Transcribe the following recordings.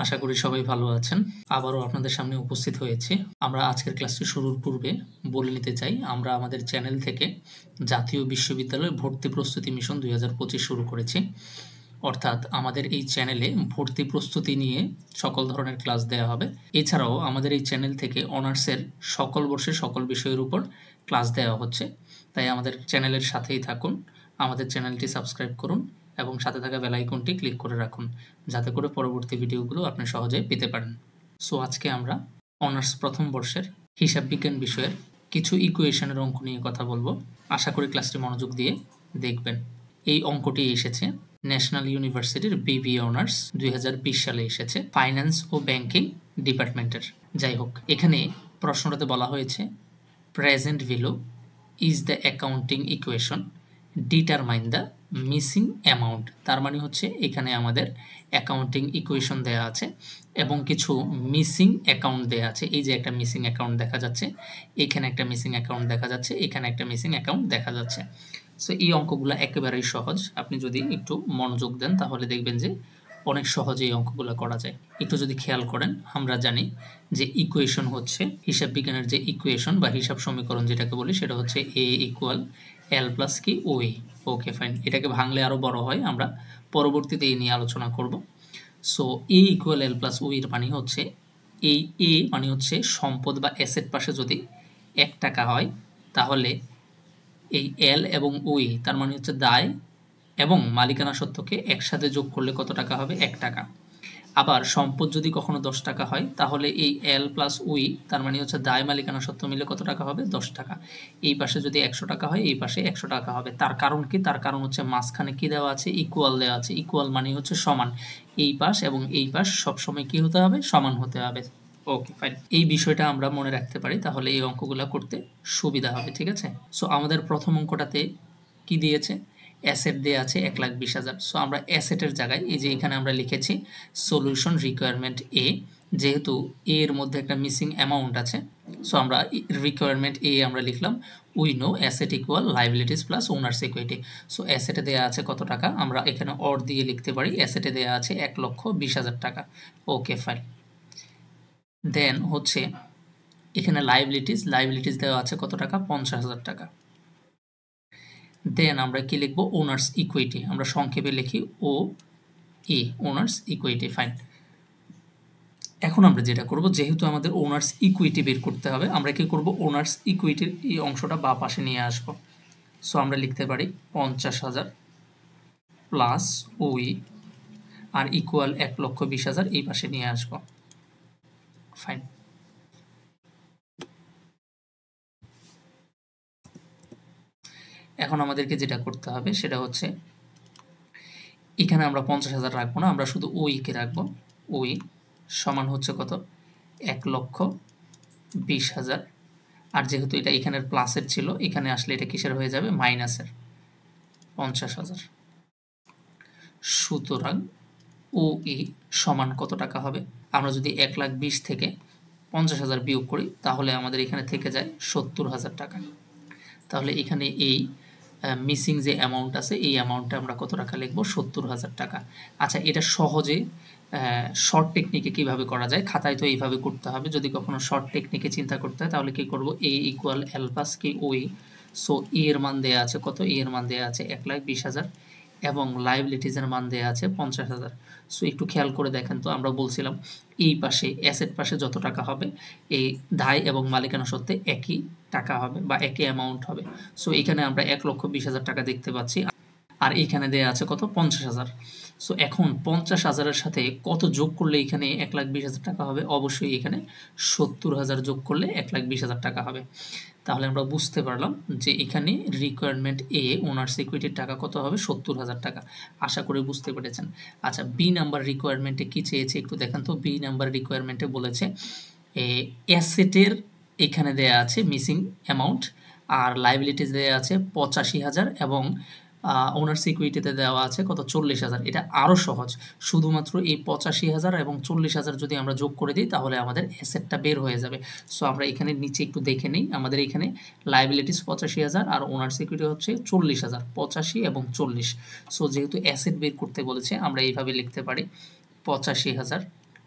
আশা করি সবাই ভালো আছেন। আবারও আপনাদের সামনে উপস্থিত হয়েছি। আমরা আজকের ক্লাসটি শুরুর পূর্বে বলে নিতে চাই, আমরা আমাদের চ্যানেল থেকে জাতীয় বিশ্ববিদ্যালয় ভর্তি প্রস্তুতি মিশন 2025 শুরু করেছি। অর্থাৎ আমাদের এই চ্যানেলে ভর্তি প্রস্তুতি নিয়ে সকল ধরনের ক্লাস দেওয়া হবে। এছাড়াও আমাদের এই চ্যানেল থেকে অনার্সের সকল বর্ষের সকল বিষয়ের উপর ক্লাস দেওয়া হচ্ছে। তাই আমাদের চ্যানেলের সাথেই থাকুন, আমাদের চ্যানেলটি সাবস্ক্রাইব করুন এবং সাথে থাকা বেল আইকনটি ক্লিক করে রাখুন, যাতে করে পরবর্তী ভিডিওগুলো আপনি সহজে পেতে পারেন। সো আজকে আমরা অনার্স প্রথম বর্ষের হিসাব বিজ্ঞান বিষয়ের কিছু ইকুয়েশনের অঙ্ক নিয়ে কথা বলবো। আশা করি ক্লাসটি মনোযোগ দিয়ে দেখবেন। এই অঙ্কটি এসেছে ন্যাশনাল ইউনিভার্সিটির বিবিএ অনার্স 2020 সালে এসেছে, ফাইন্যান্স ও ব্যাংকিং ডিপার্টমেন্টের। যাই হোক, এখানে প্রশ্নটাতে বলা হয়েছে present value is the accounting equation, determine the missing amount. তার মানে হচ্ছে এখানে আমাদের অ্যাকাউন্টিং ইকুয়েশন দেওয়া আছে এবং কিছু মিসিং অ্যাকাউন্ট দেওয়া আছে। এই যে একটা মিসিং অ্যাকাউন্ট দেখা যাচ্ছে, এখানে একটা মিসিং অ্যাকাউন্ট দেখা যাচ্ছে, এখানে একটা মিসিং অ্যাকাউন্ট দেখা যাচ্ছে। সো এই অঙ্কগুলো একেবারেই সহজ। আপনি যদি একটু মনোযোগ দেন তাহলে দেখবেন যে অনেক সহজে এই অঙ্কগুলো করা যায়। একটু যদি খেয়াল করেন, আমরা জানি যে ইকুয়েশন হচ্ছে হিসাব বিজ্ঞানের যে ইকুয়েশন বা হিসাব সমীকরণ যেটাকে বলি, সেটা হচ্ছে এ ইকুয়াল এল প্লাস কি ওই। ওকে ফাইন, এটাকে ভাঙলে আরও বড় হয়, আমরা পরবর্তীতে এই নিয়ে আলোচনা করব। সো এ ইকুয়াল এল প্লাস ওই এর মানে হচ্ছে এই এ মানে হচ্ছে সম্পদ বা অ্যাসেট পাশে যদি 1 টাকা হয়, তাহলে এই এল এবং ওই তার মানে হচ্ছে দায় এবং মালিকানা সত্ত্বকে একসাথে যোগ করলে কত টাকা হবে? 1 টাকা। আবার সম্পদ যদি কখনো 10 টাকা হয়, তাহলে এই এল প্লাস ওই তার মানে হচ্ছে দায় মালিকানা সত্ত্ব মিলে কত টাকা হবে? 10 টাকা। এই পাশে যদি 100 টাকা হয়, এই পাশে 100 টাকা হবে। তার কারণ কি? তার কারণ হচ্ছে মাঝখানে কি দেওয়া আছে? ইকুয়াল দেওয়া আছে। ইকুয়াল মানে হচ্ছে সমান। এই পাশ এবং এই পাশ সবসময় কি হতে হবে? সমান হতে হবে। ওকে ফাইন, এই বিষয়টা আমরা মনে রাখতে পারি, তাহলে এই অঙ্কগুলো করতে সুবিধা হবে। ঠিক আছে। সো আমাদের প্রথম অঙ্কটাতে কি দিয়েছে? অ্যাসেট দেওয়া আছে 1,20,000। সো আমরা অ্যাসেটের জায়গায় এই যে এখানে আমরা লিখেছি সলিউশন রিকোয়ারমেন্ট এ, যেহেতু এ এর মধ্যে একটা মিসিং অ্যামাউন্ট আছে, সো আমরা রিকোয়ারমেন্ট এ আমরা লিখলাম we know asset equal liabilities plus owners equity. So অ্যাসেটে দেওয়া আছে কত টাকা? আমরা এখানে অর দিয়ে লিখতে পারি, অ্যাসেটে দেওয়া আছে 1,20,000 টাকা। Okay fine. দেন হচ্ছে এখানে লাইবিলিটিস দেওয়া আছে কত টাকা? 50,000 টাকা। দেন আমরা কি লিখব? Owners equity. আমরা সংক্ষেপে লিখি ও ই, ওনার্স ইকুইটি। ফাইন। এখন আমরা যেটা করব, যেহেতু আমাদের ওনার্স ইকুইটি বের করতে হবে, আমরা কি করব? ওনার্স ইকুইটির এই অংশটা বা পাশে নিয়ে আসব। সো আমরা লিখতে পারি 50,000 প্লাস ওই আর ইকুয়াল 1,20,000 এই পাশে নিয়ে আসব। ফাইন। এখন আমাদেরকে যেটা করতে হবে সেটা হচ্ছে এখানে আমরা 50,000 রাখবো না, আমরা শুধু ওইকে রাখবো। ওই সমান হচ্ছে কত? 1,20,000। আর যেহেতু এটা এখানের প্লাসের ছিল, এখানে আসলে এটা কিসের হয়ে যাবে? মাইনাসের। 50,000। সুতরাং ও ই সমান কত টাকা হবে? আমরা যদি 1,20,000 থেকে 50,000 বিয়োগ করি, তাহলে আমাদের এখানে থেকে যায় 70,000 টাকা। তাহলে এখানে এই মিসিং যে অ্যামাউন্ট আছে, এই অ্যামাউন্টটা আমরা কত টাকা লিখব? 70,000 টাকা। আচ্ছা, এটা সহজে শর্ট টেকনিকে কিভাবে করা যায়? খাতায় তো এইভাবে করতে হবে। যদি কখনো শর্ট টেকনিকে চিন্তা করতে হয়, তাহলে কি করব? এ ইকুয়াল এল প্লাস কি ওই। সো এ এর মান দেওয়া আছে কত? এ এর মান দেওয়া আছে 1,20,000 এবং লাইবিলিটিসের মান দেওয়া আছে 50,000। সো একটু খেয়াল করে দেখেন তো, আমরা বলছিলাম এই পাশে অ্যাসেট পাশে যত টাকা হবে, এই দায় এবং মালিকানা সত্ত্বে একই টাকা হবে বা একই অ্যামাউন্ট হবে। সো এখানে আমরা 1,20,000 টাকা দেখতে পাচ্ছি, আর এইখানে দেওয়া আছে কত? 50,000। সো এখন 50,000-এর সাথে কত যোগ করলে এখানে 1,20,000 টাকা হবে? অবশ্যই এখানে 70,000 যোগ করলে 1,20,000 টাকা হবে। তাহলে আমরা বুঝতে পারলাম যে এখানে রিকোয়ারমেন্ট এ ওনার্স ইকুইটির টাকা কত হবে? 70,000 টাকা। আশা করি বুঝতে পেরেছেন। আচ্ছা, বি নাম্বার রিকোয়ারমেন্টে কি চেয়েছে একটু দেখেন তো। বি নাম্বার রিকোয়ারমেন্টে বলেছে অ্যাসেটের এখানে দেয়া আছে মিসিং অ্যামাউন্ট, আর লাইবিলিটিস দেয়া আছে 85,000 এবং ওনার্স ইকুইটিতে দেওয়া আছে কত? 40,000। এটা আরও সহজ। শুধুমাত্র এই 85,000 এবং 40,000 যদি আমরা যোগ করে দিই, তাহলে আমাদের অ্যাসেটটা বের হয়ে যাবে। সো আমরা এখানে নিচে একটু দেখে নিই। আমাদের এখানে লাইবিলিটিস 85,000 আর ওনার্স ইকুইটি হচ্ছে 40,000। 85 এবং 40। সো যেহেতু অ্যাসেট বের করতে বলেছে, আমরা এইভাবে লিখতে পারি 85,000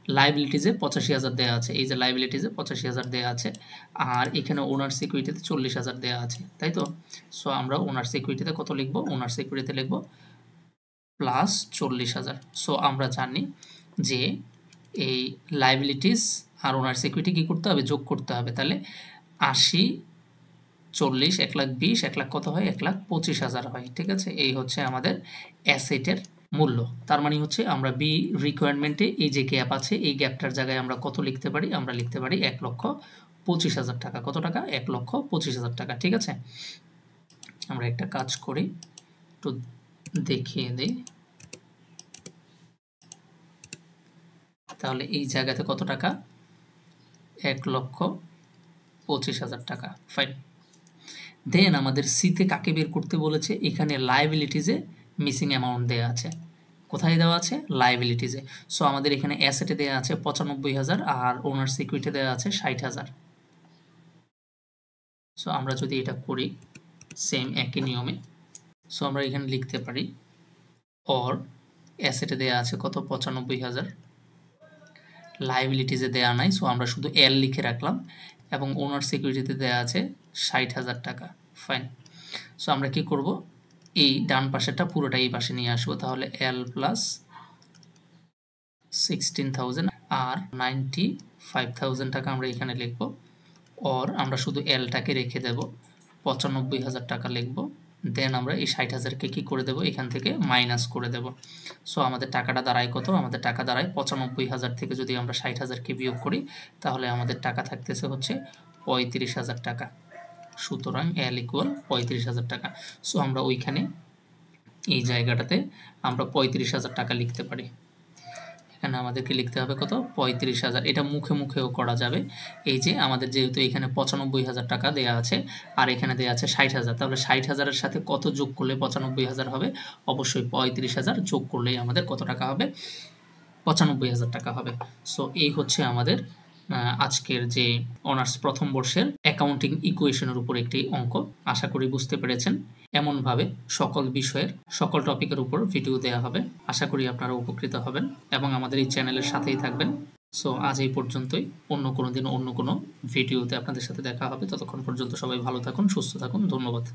লাইবিলিটিজে 85,000 দেওয়া আছে, এই যে লাইবিলিটিজে 85,000 দেওয়া আছে, আর এখানে ওনার সিকিউরিটিতে 40,000 দেওয়া আছে, তাই তো। সো আমরা ওনার সিকিউরিটিতে কত লিখব, ওনার সিকিউরিটিতে লিখব প্লাস 40,000। সো আমরা জানি যে এই লাইবিলিটিস আর ওনার সিকিউরিটি কী করতে হবে, যোগ করতে হবে। তাহলে 80, 40, 1,20,000, 1,00,000 কত হয়, 1,25,000 হয়, ঠিক আছে। এই হচ্ছে আমাদের অ্যাসেটের মূল্য। তার মানে হচ্ছে আমরা বি রিকোয়ারমেন্টে এই যে গ্যাপ আছে, এই গ্যাপটার জায়গায় আমরা কত লিখতে পারি, আমরা লিখতে পারি 1,25,000 টাকা। কত টাকা, 1,25,000 টাকা, ঠিক আছে। আমরা একটা কাজ করি, একটু দেখিয়ে দিই। তাহলে এই জায়গাতে কত টাকা, 1,25,000 টাকা, ফাইন। দেন আমাদের সিতে কাকে বের করতে বলেছে, এখানে লাইবিলিটিজে মিসিং অ্যামাউন্ট দেওয়া আছে। কোথায় দেওয়া আছে, লাইবিলিটিজে। সো আমাদের এখানে অ্যাসেটে দেওয়া আছে 95,000 আর ওনার সিকিউরিটি দেওয়া আছে 60,000। সো আমরা যদি এটা করি সেম একই নিয়মে, সো আমরা এখানে লিখতে পারি অর অ্যাসেটে দেওয়া আছে কত, 95,000, লাইবিলিটিজে দেওয়া নাই, সো আমরা শুধু এল লিখে রাখলাম, এবং ওনার সিকিউরিটিতে দেওয়া আছে 60,000 টাকা, ফাইন। সো আমরা কি করব, এই ডান পাশেরটা পুরোটা এই পাশে নিয়ে আসবো। তাহলে এল প্লাস 16,000 আর 95,000 টাকা আমরা এখানে লিখব। অর আমরা শুধু এলটাকে রেখে দেব, 95,000 টাকা লিখব। দেন আমরা এই 60,000কে কী করে দেব, এখান থেকে মাইনাস করে দেব। সো আমাদের টাকাটা দাঁড়ায় কত, আমাদের টাকা দাঁড়ায় 95,000 থেকে যদি আমরা 60,000কে বিয়োগ করি, তাহলে আমাদের টাকা থাকতেছে হচ্ছে 35,000 টাকা। সুতরাং এল ইকুয়াল 35,000 টাকা। সো আমরা ওইখানে এই জায়গাটাতে আমরা 35,000 টাকা লিখতে পারি। এখানে আমাদেরকে লিখতে হবে কত, 35,000। এটা মুখে মুখেও করা যাবে। এই যে আমাদের যেহেতু এখানে 95,000 টাকা দেওয়া আছে আর এখানে দেওয়া আছে 60,000, তাহলে 60,000-এর সাথে কত যোগ করলে 95,000 হবে, অবশ্যই 35,000 যোগ করলেই আমাদের কত টাকা হবে, 95,000 টাকা হবে। সো এই হচ্ছে আমাদের আজকের যে অনার্স প্রথম বর্ষের অ্যাকাউন্টিং ইকুয়েশনের উপর একটি অঙ্ক। আশা করি বুঝতে পেরেছেন। এমনভাবে সকল বিষয়ের সকল টপিকের উপর ভিডিও দেওয়া হবে। আশা করি আপনারা উপকৃত হবেন এবং আমাদের এই চ্যানেলের সাথেই থাকবেন। সো আজ এই পর্যন্তই। অন্য কোনো দিন অন্য কোনো ভিডিওতে আপনাদের সাথে দেখা হবে। ততক্ষণ পর্যন্ত সবাই ভালো থাকুন, সুস্থ থাকুন। ধন্যবাদ।